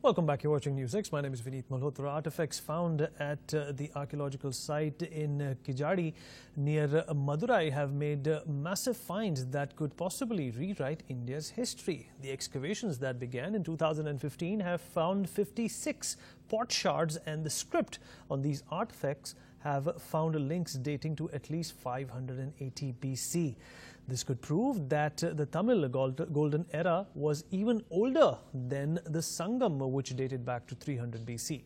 Welcome back. You're watching News X. My name is Vineet Malhotra. Artifacts found at the archaeological site in Kijadi near Madurai have made massive finds that could possibly rewrite India's history. The excavations that began in 2015 have found 56 pot shards, and the script on these artifacts have found links dating to at least 580 BC. This could prove that the Tamil golden era was even older than the Sangam, which dated back to 300 BC.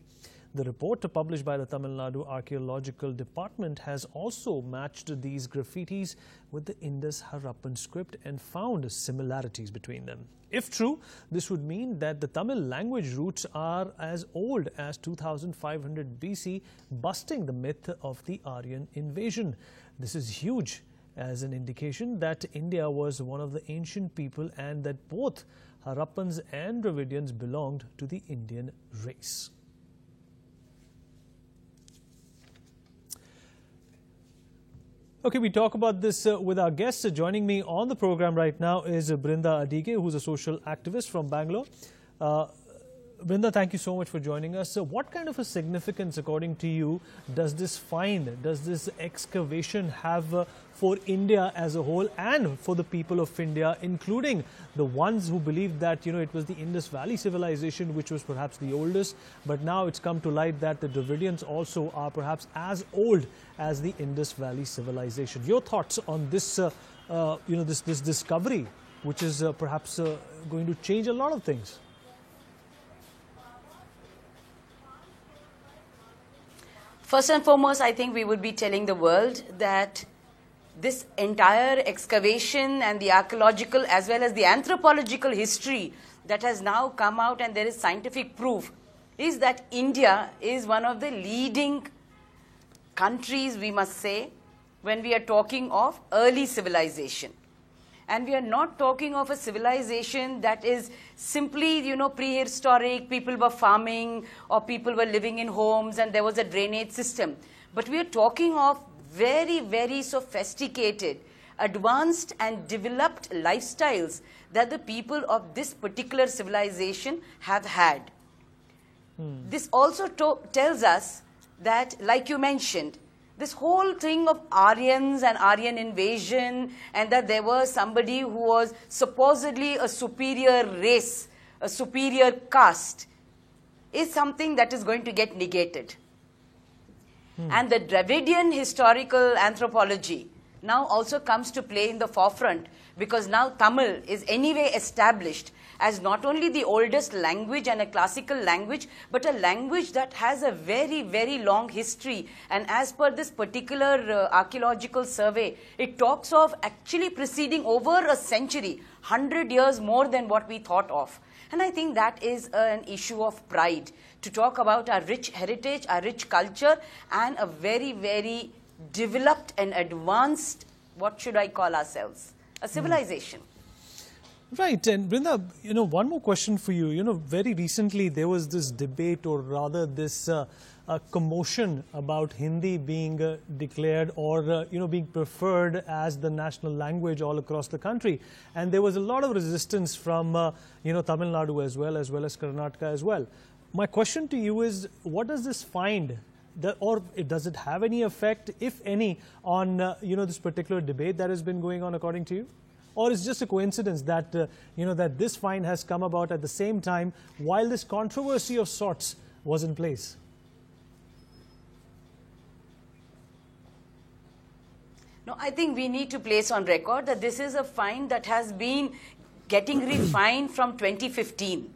The report published by the Tamil Nadu Archaeological Department has also matched these graffitis with the Indus Harappan script and found similarities between them. If true, this would mean that the Tamil language roots are as old as 2500 BC, busting the myth of the Aryan invasion. This is huge, as an indication that India was one of the ancient people and that both Harappans and Dravidians belonged to the Indian race. Okay, we talk about this with our guests. Joining me on the program right now is Brinda Adige, who's a social activist from Bangalore. Brinda, thank you so much for joining us. So what kind of a significance, according to you, does this find, does this excavation have for India as a whole and for the people of India, including the ones who believe that, it was the Indus Valley civilization which was perhaps the oldest, but now it's come to light that the Dravidians also are perhaps as old as the Indus Valley civilization. Your thoughts on this, this discovery, which is perhaps going to change a lot of things? First and foremost, I think we would be telling the world that this entire excavation and the archaeological as well as the anthropological history that has now come out, and there is scientific proof, is that India is one of the leading countries, we must say, when we are talking of early civilization. And we are not talking of a civilization that is simply, prehistoric, people were farming or people were living in homes and there was a drainage system. But we are talking of very, very sophisticated, advanced and developed lifestyles that the people of this particular civilization have had. This also tells us that, like you mentioned, this whole thing of Aryans and Aryan invasion, and that there was somebody who was supposedly a superior race, a superior caste, is something that is going to get negated. And the Dravidian historical anthropology now also comes to play in the forefront, because now Tamil is anyway established as not only the oldest language and a classical language, but a language that has a very, very long history. And as per this particular archaeological survey, it talks of actually preceding over a century, 100 years more than what we thought of. And I think that is an issue of pride, to talk about our rich heritage, our rich culture, and a very, very developed and advanced, what should I call ourselves, a civilization. Right. And Brinda, one more question for you. Very recently there was this debate, or rather this commotion about Hindi being declared or, being preferred as the national language all across the country. And there was a lot of resistance from, Tamil Nadu as well as Karnataka as well. My question to you is, what does this find? Or does it have any effect, if any, on, this particular debate that has been going on, according to you? Or is it just a coincidence that, that this find has come about at the same time while this controversy of sorts was in place? No, I think we need to place on record that this is a find that has been getting refined from 2015.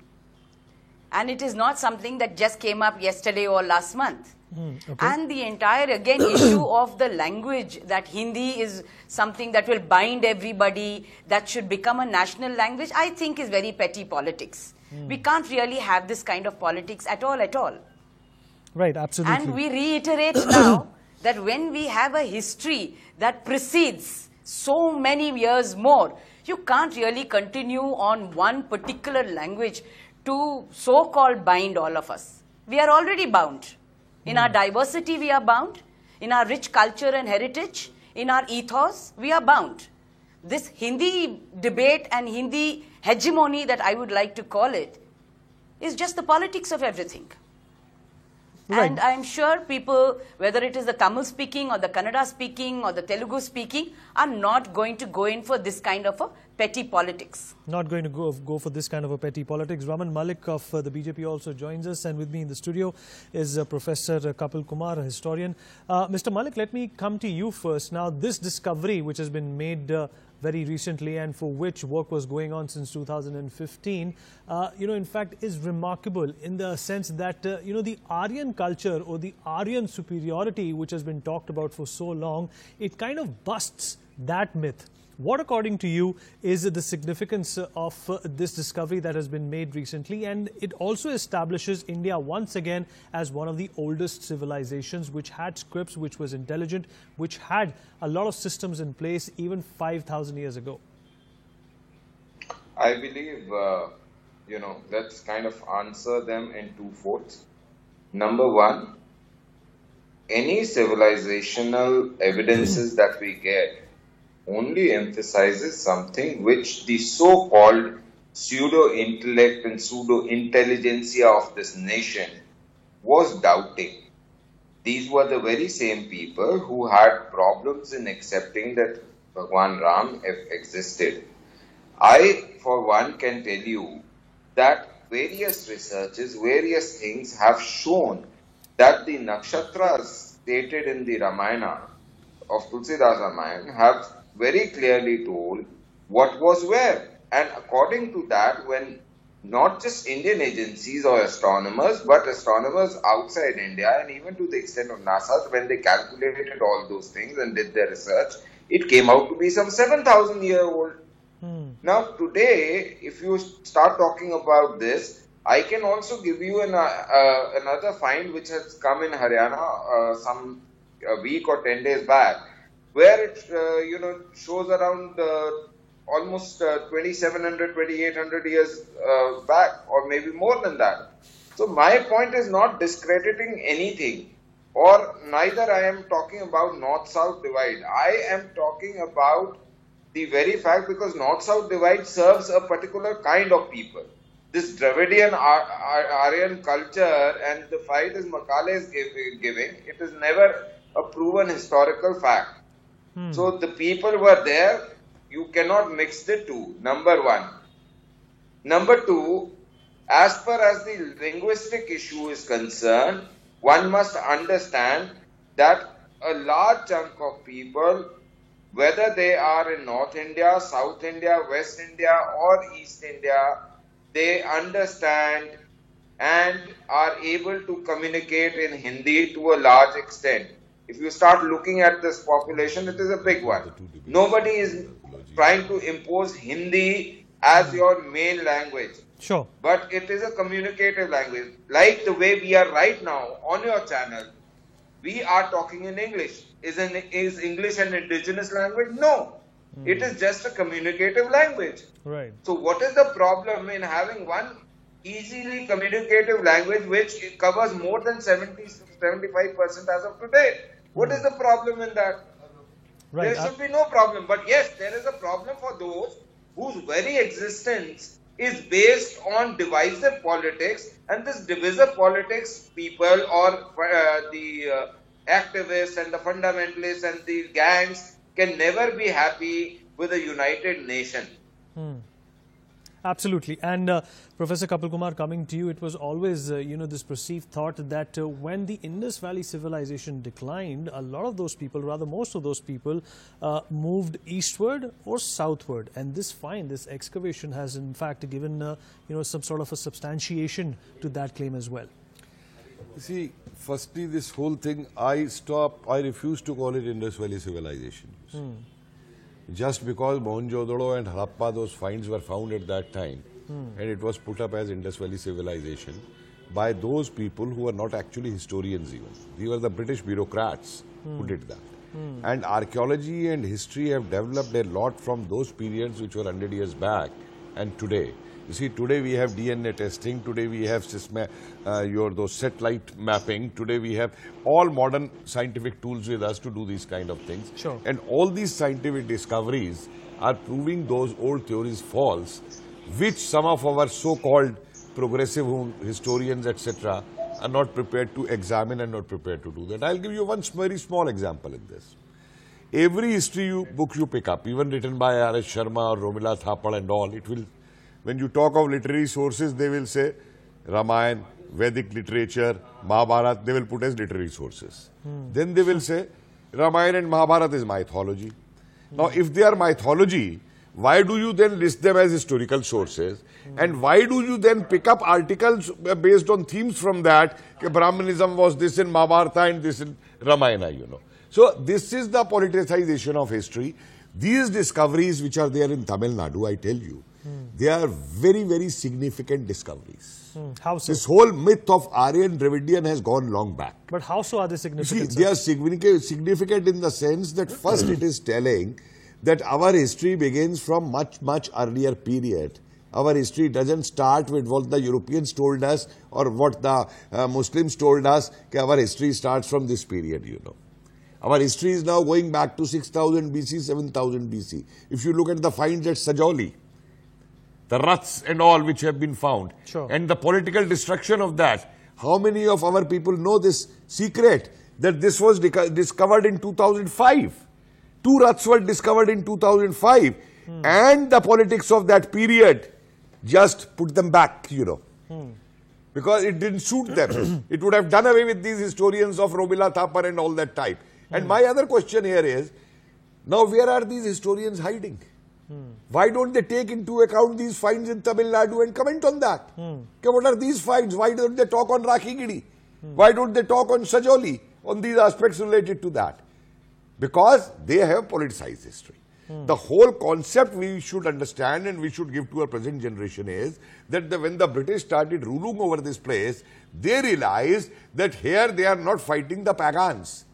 And it is not something that just came up yesterday or last month. Okay. And the entire, again, issue of the language, that Hindi is something that will bind everybody, that should become a national language, I think is very petty politics. We can't really have this kind of politics at all. Right, absolutely. And we reiterate now that when we have a history that precedes so many years more, you can't really continue on one particular language to so-called bind all of us. We are already bound. In our diversity, we are bound. In our rich culture and heritage, in our ethos, we are bound. This Hindi debate and Hindi hegemony, that I would like to call it, is just the politics of everything. Right. And I'm sure people, whether it is the Tamil speaking or the Kannada speaking or the Telugu speaking, are not going to go in for this kind of a petty politics. Not going to go for this kind of a petty politics. Raman Malik of the BJP also joins us, and with me in the studio is Professor Kapil Kumar, a historian. Mr. Malik, let me come to you first. Now, this discovery which has been made very recently and for which work was going on since 2015, in fact is remarkable in the sense that, the Aryan culture or the Aryan superiority which has been talked about for so long, it kind of busts that myth. What, according to you, is the significance of this discovery that has been made recently? And it also establishes India once again as one of the oldest civilizations which had scripts, which was intelligent, which had a lot of systems in place even 5,000 years ago. I believe, let's kind of answer them in two folds. Number one, any civilizational evidences that we get only emphasizes something which the so-called pseudo-intellect and pseudo-intelligentsia of this nation was doubting. These were the very same people who had problems in accepting that Bhagwan Ram existed. I, for one, can tell you that various researches, various things have shown that the nakshatras stated in the Ramayana of Tulsidas Ramayana have very clearly told what was where. And according to that, when not just Indian agencies or astronomers, but astronomers outside India and even to the extent of NASA, when they calculated all those things and did their research, it came out to be some 7,000 year old. Now today, if you start talking about this, I can also give you another find which has come in Haryana some a week or 10 days back, where it shows around almost 2,700, 2,800 years back, or maybe more than that. So my point is not discrediting anything, or neither I am talking about North-South divide. I am talking about the very fact, because North-South divide serves a particular kind of people. This Dravidian Aryan culture and the fight is Macaulay is giving, it is never a proven historical fact. So the people were there, you cannot mix the two, number one. Number two, as far as the linguistic issue is concerned, one must understand that a large chunk of people, whether they are in North India, South India, West India or East India, they understand and are able to communicate in Hindi to a large extent. If you start looking at this population, it is a big one. Nobody is trying to impose Hindi as your main language. Sure. But it is a communicative language. Like the way we are right now on your channel, we are talking in English. Is English an indigenous language? No. It is just a communicative language. Right. So what is the problem in having one easily communicative language which covers more than 70-75% as of today? What is the problem in that? Right. There should be no problem. But yes, there is a problem for those whose very existence is based on divisive politics, and this divisive politics people or the activists and the fundamentalists and the gangs can never be happy with a united nation. Absolutely. And Professor Kapil Kumar, coming to you, it was always, this perceived thought that when the Indus Valley civilization declined, a lot of those people, rather most of those people, moved eastward or southward. And this excavation has in fact given, some sort of a substantiation to that claim as well. You see, firstly, this whole thing, I refuse to call it Indus Valley civilization. Just because Mohenjo-daro and Harappa, those finds were found at that time, and it was put up as Indus Valley civilization by those people who were not actually historians even. They were the British bureaucrats who did that. And archaeology and history have developed a lot from those periods which were 100 years back and today. You see, today we have DNA testing, today we have those satellite mapping, today we have all modern scientific tools with us to do these kind of things. Sure. And all these scientific discoveries are proving those old theories false, which some of our so-called progressive historians, etc., are not prepared to examine and not prepared to do that. I'll give you one very small example in this. Every history book you pick up, even written by R.S. Sharma or Romila Thapar and all, it will, when you talk of literary sources, they will say Ramayana, Vedic literature, Mahabharata, they will put as literary sources. Then they will say Ramayana and Mahabharata is mythology. Now, if they are mythology, why do you then list them as historical sources? And why do you then pick up articles based on themes from that? Brahmanism was this in Mahabharata and this in Ramayana, you know. So, this is the politicization of history. These discoveries which are there in Tamil Nadu, I tell you, they are very, very significant discoveries. How so? This whole myth of Aryan Dravidian has gone long back. But how so are they significant? See, they are significant in the sense that first it is telling that our history begins from much, much earlier period. Our history doesn't start with what the Europeans told us or what the Muslims told us. Our history starts from this period, you know. Our history is now going back to 6000 BC, 7000 BC. If you look at the finds at Sajoli, the ruts and all which have been found, and the political destruction of that, how many of our people know this secret that this was discovered in 2005? 2 ruts were discovered in 2005 and the politics of that period just put them back, you know. Because it didn't suit them. It would have done away with these historians of Romila Thapar and all that type. And my other question here is, now where are these historians hiding? Why don't they take into account these finds in Tamil Nadu and comment on that? What are these finds? Why don't they talk on Rakhigiri? Why don't they talk on Sajoli, on these aspects related to that? Because they have politicized history. The whole concept we should understand and we should give to our present generation is that when the British started ruling over this place, they realized that here they are not fighting the pagans.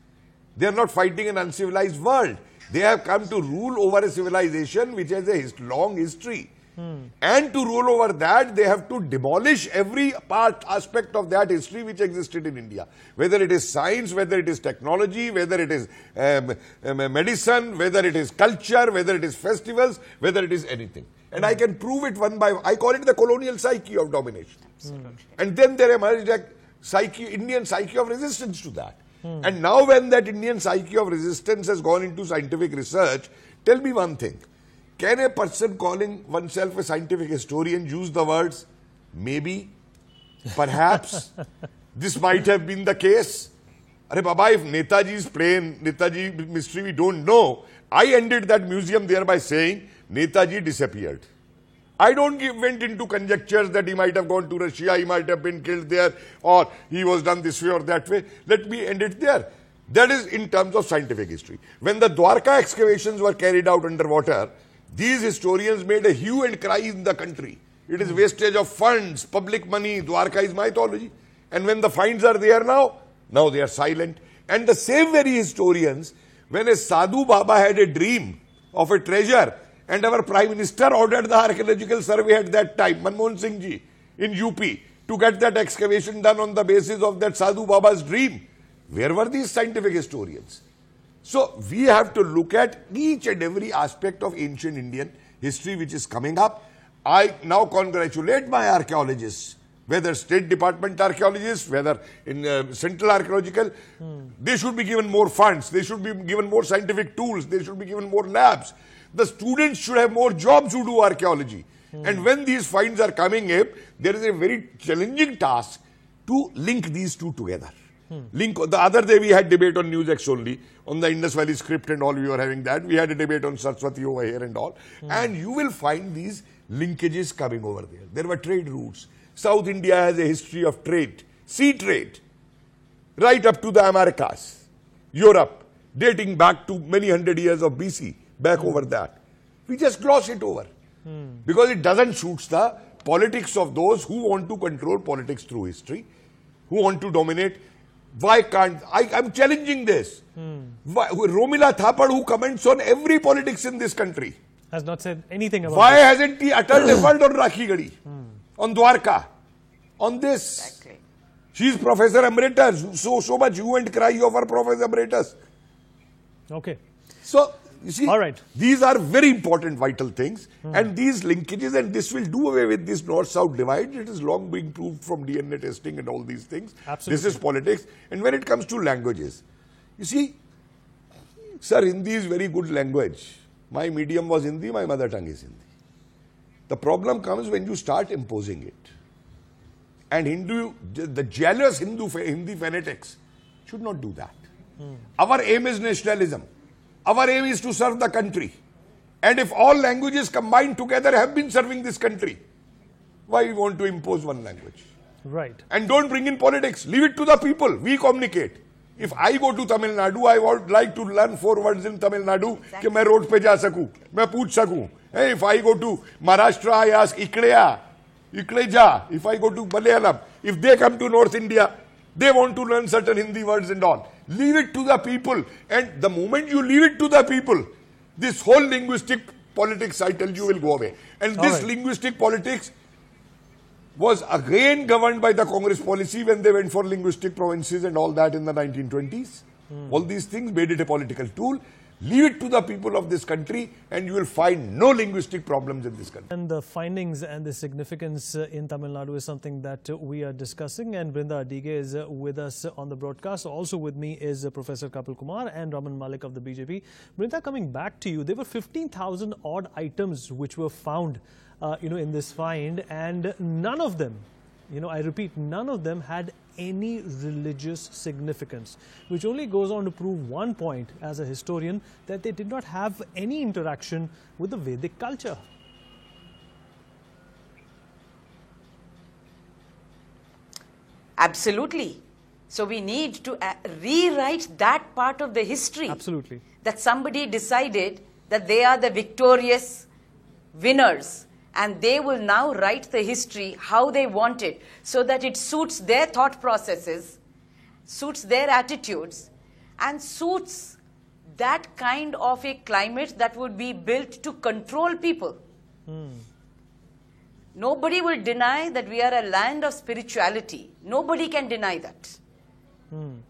They are not fighting an uncivilized world. They have come to rule over a civilization which has a long history. And to rule over that, they have to demolish every aspect of that history which existed in India. Whether it is science, whether it is technology, whether it is medicine, whether it is culture, whether it is festivals, whether it is anything. And I can prove it one by one. I call it the colonial psyche of domination. And then there emerged a Indian psyche of resistance to that. And now when that Indian psyche of resistance has gone into scientific research, tell me one thing. Can a person calling oneself a scientific historian use the words, maybe, perhaps, this might have been the case? Arey Baba, if Netaji's plane, Netaji mystery we don't know, I ended that museum there by saying, Netaji disappeared. I don't went into conjectures that he might have gone to Russia, he might have been killed there, or he was done this way or that way. Let me end it there. That is in terms of scientific history. When the Dwarka excavations were carried out underwater, these historians made a hue and cry in the country. It is wastage of funds, public money, Dwarka is mythology. And when the finds are there now they are silent. And the same very historians, when a Sadhu Baba had a dream of a treasure, and our Prime Minister ordered the archaeological survey at that time, Manmohan Singh ji, in UP, to get that excavation done on the basis of that Sadhu Baba's dream. Where were these scientific historians? So, we have to look at each and every aspect of ancient Indian history which is coming up. I now congratulate my archaeologists, whether State Department archaeologists, whether in Central Archaeological, they should be given more funds, they should be given more scientific tools, they should be given more labs. The students should have more jobs who do archaeology. And when these finds are coming up, there is a very challenging task to link these two together. The other day we had debate on NewsX only, on the Indus Valley script and all, we were having that. We had a debate on Saraswati over here and all. And you will find these linkages coming over there. There were trade routes. South India has a history of trade, sea trade, right up to the Americas, Europe, dating back to many hundred years of BC. Back over that. We just gloss it over. Because it doesn't suit the politics of those who want to control politics through history, who want to dominate. Why can't, I'm challenging this. Romila Thapar, who comments on every politics in this country, has not said anything about why this. Hasn't he uttered a word on Rakhigadi, on Dwarka, on this? Exactly. She is Professor Emeritus, so much hue and cry of her Professor Emeritus. Okay. So, You see, all right. These are very important, vital things, and these linkages, and this will do away with this north-south divide. It is long being proved from DNA testing and all these things. Absolutely. This is politics. And when it comes to languages, you see, sir, Hindi is very good language. My medium was Hindi, my mother tongue is Hindi. The problem comes when you start imposing it. And the jealous Hindi fanatics should not do that. Our aim is nationalism. Our aim is to serve the country. And if all languages combined together have been serving this country, why we want to impose one language? Right. And don't bring in politics. Leave it to the people. We communicate. If I go to Tamil Nadu, I would like to learn 4 words in Tamil Nadu, कि मैं road पे जा सकूं, मैं पूछ सकूं. If I go to Maharashtra, I ask Ikleya, Ikleja. If I go to Malayalam, if they come to North India, they want to learn certain Hindi words and all. Leave it to the people. And the moment you leave it to the people, this whole linguistic politics, I tell you, will go away. And this linguistic politics was again governed by the Congress policy when they went for linguistic provinces and all that in the 1920s. All these things made it a political tool. Leave it to the people of this country and you will find no linguistic problems in this country. And the findings and the significance in Tamil Nadu is something that we are discussing, and Brinda Adige is with us on the broadcast. Also with me is Professor Kapil Kumar and Raman Malik of the BJP. Brinda, coming back to you, there were 15,000 odd items which were found in this find, and none of them, I repeat, none of them had any religious significance, which only goes on to prove one point as a historian, that they did not have any interaction with the Vedic culture. Absolutely. So we need to rewrite that part of the history. Absolutely. That somebody decided that they are the victorious winners, and they will now write the history how they want it, so that it suits their thought processes, suits their attitudes, and suits that kind of a climate that would be built to control people. Nobody will deny that we are a land of spirituality. Nobody can deny that.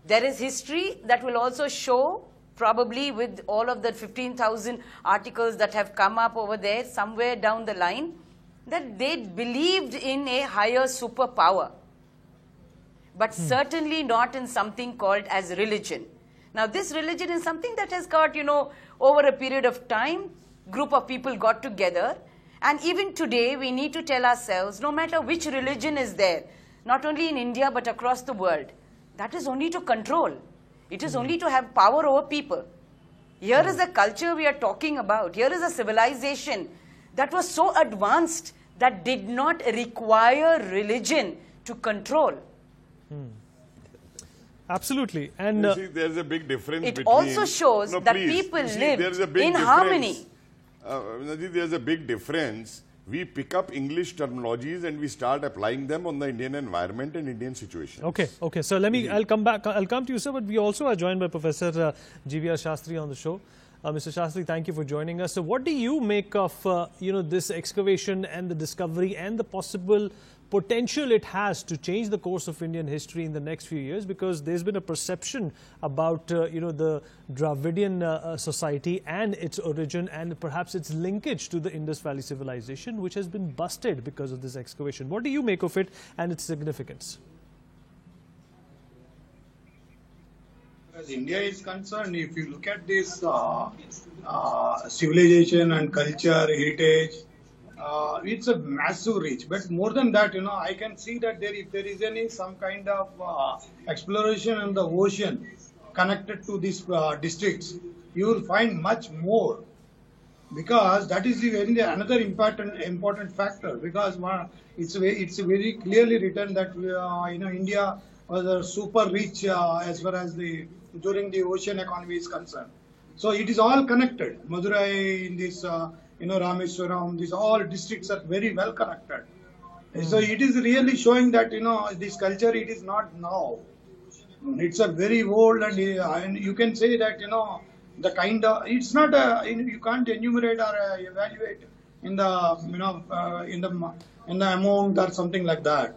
There is history that will also show, probably with all of the 15,000 articles that have come up over there somewhere down the line, that they believed in a higher superpower, but certainly not in something called as religion. Now this religion is something that has got, over a period of time, group of people got together, and even today we need to tell ourselves, no matter which religion is there, not only in India but across the world, that is only to control. It is only to have power over people. Here is the culture we are talking about. Here is a civilization that was so advanced that did not require religion to control. Absolutely. And you see, there's a big difference it between... also shows that people lived in harmony. There's a big difference. We pick up English terminologies and we start applying them on the Indian environment and Indian situation. Okay. So I'll come to you, sir, but we also are joined by Professor GVR Shastri on the show. Mr. Shastri, thank you for joining us. So what do you make of, this excavation and the discovery and the possible potential it has to change the course of Indian history in the next few years? Because there's been a perception about, the Dravidian society and its origin and perhaps its linkage to the Indus Valley civilization, which has been busted because of this excavation. What do you make of it and its significance? As India is concerned, if you look at this civilization and culture, heritage, it's a massive reach. But more than that, I can see that if there is some kind of exploration in the ocean connected to these districts, you will find much more. Because that is another important factor. Because it's very clearly written that India was a super rich as far as during the ocean economy is concerned. So it is all connected. Madurai, in this, Rameswaram, these all districts are very well connected. So it is really showing that, this culture, it is not now. It's a very old, and you can say that, the kind of, it's not you can't enumerate or evaluate in the, in the amount or something like that.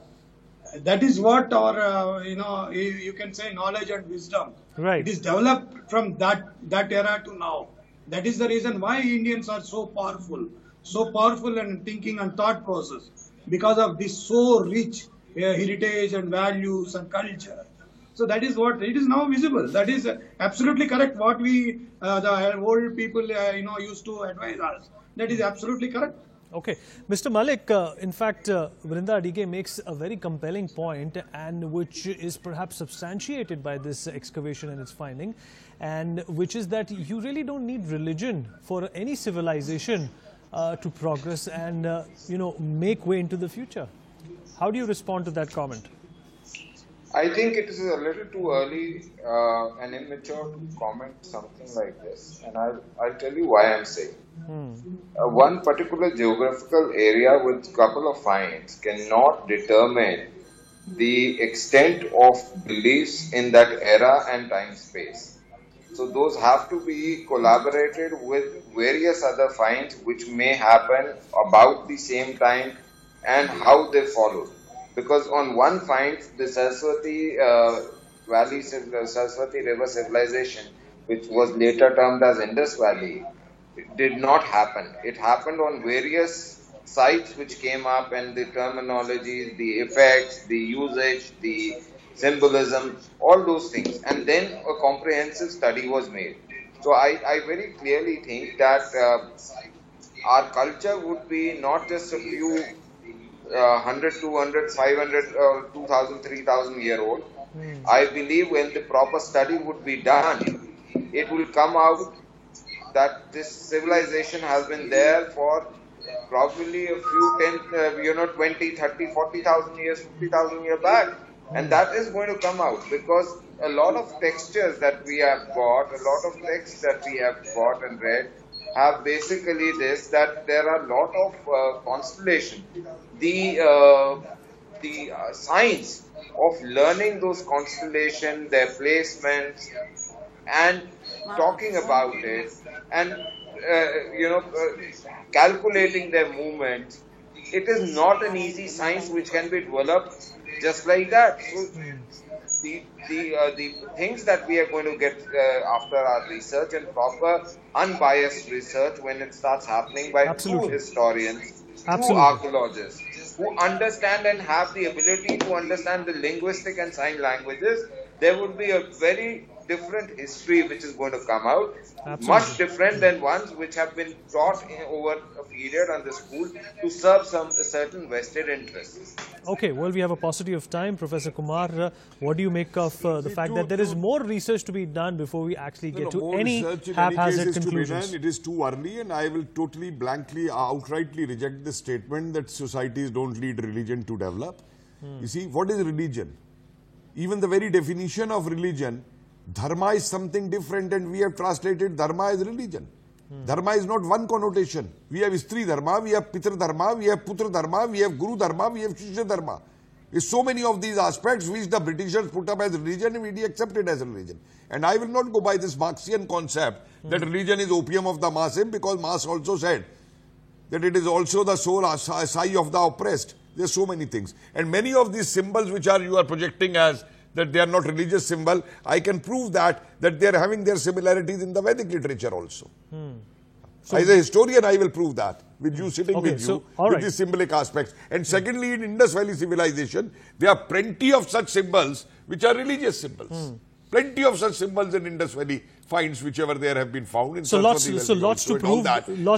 That is what our, you can say knowledge and wisdom. Right. It is developed from that era to now. That is the reason why Indians are so powerful in thinking and thought process, because of this so rich heritage and values and culture. So that is what it is now visible. That is absolutely correct. What we the old people used to advise us. That is absolutely correct. Okay. Mr. Malik, in fact, Vrinda Adige makes a very compelling point, and which is perhaps substantiated by this excavation and its finding, and which is that you really don't need religion for any civilization to progress and, make way into the future. How do you respond to that comment? I think it is a little too early and immature to comment something like this, and I'll tell you why I'm saying. One particular geographical area with couple of finds cannot determine the extent of beliefs in that era and time space. So those have to be collaborated with various other finds which may happen about the same time and how they followed. Because on one find, the Saraswati Saraswati River civilization, which was later termed as Indus Valley, it did not happen. It happened on various sites which came up, and the terminology, the effects, the usage, the symbolism, all those things. And then a comprehensive study was made. So I very clearly think that our culture would be not just a few 100, 200, 500, 2000, 3000 year old. I believe when the proper study would be done, it will come out that this civilization has been there for probably a few 20, 30, 40,000 years, 50,000 years back. And that is going to come out because a lot of textures that we have got, a lot of texts that we have got and read have basically this, that there are a lot of constellation. The science of learning those constellations, their placements, and talking about it, and calculating their movements, it is not an easy science which can be developed just like that. So the things that we are going to get after our research and proper unbiased research, when it starts happening by true historians, true archaeologists who understand and have the ability to understand the linguistic and sign languages, there would be a very different history which is going to come out. Much different than ones which have been taught over a period on the school to serve some certain vested interests. Okay, well, we have a paucity of time. Professor Kumar, what do you make of the fact that there is more research to be done before we actually get to any haphazard conclusions? It is too early, and I will totally blankly, outrightly reject the statement that societies don't need religion to develop. You see, what is religion? Even the very definition of religion, dharma is something different, and we have translated dharma as religion. Dharma is not one connotation. We have Stri Dharma, we have Pitra Dharma, we have Putra Dharma, we have Guru Dharma, we have Shishya Dharma. There's so many of these aspects which the Britishers put up as religion and we accepted as religion. And I will not go by this Marxian concept that religion is opium of the masses, because Marx also said that it is also the soul sigh of the oppressed. There's so many things. And many of these symbols which you are projecting as that they are not religious symbol, I can prove that they are having their similarities in the Vedic literature also. So, as a historian, I will prove that with you sitting with you with these symbolic aspects. And secondly, in Indus Valley civilization, there are plenty of such symbols which are religious symbols. Plenty of such symbols in Indus Valley finds whichever there have been found. In so lots to prove.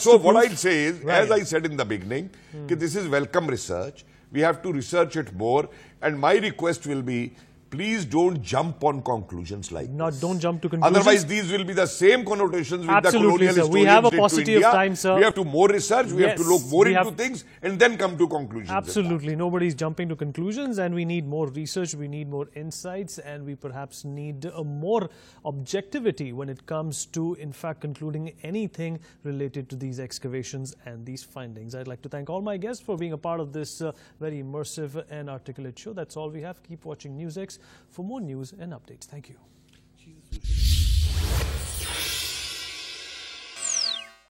So what I'll say is, as I said in the beginning, this is welcome research. We have to research it more. And my request will be, please don't jump on conclusions like this. Don't jump to conclusions. Otherwise, these will be the same connotations with the colonial historians. We have a paucity of time, sir. We have to more research, we have to look more into things and then come to conclusions. Absolutely. Nobody's jumping to conclusions, and we need more research, we need more insights, and we perhaps need more objectivity when it comes to, in fact, concluding anything related to these excavations and these findings. I'd like to thank all my guests for being a part of this very immersive and articulate show. That's all we have. Keep watching NewsX for more news and updates. Thank you.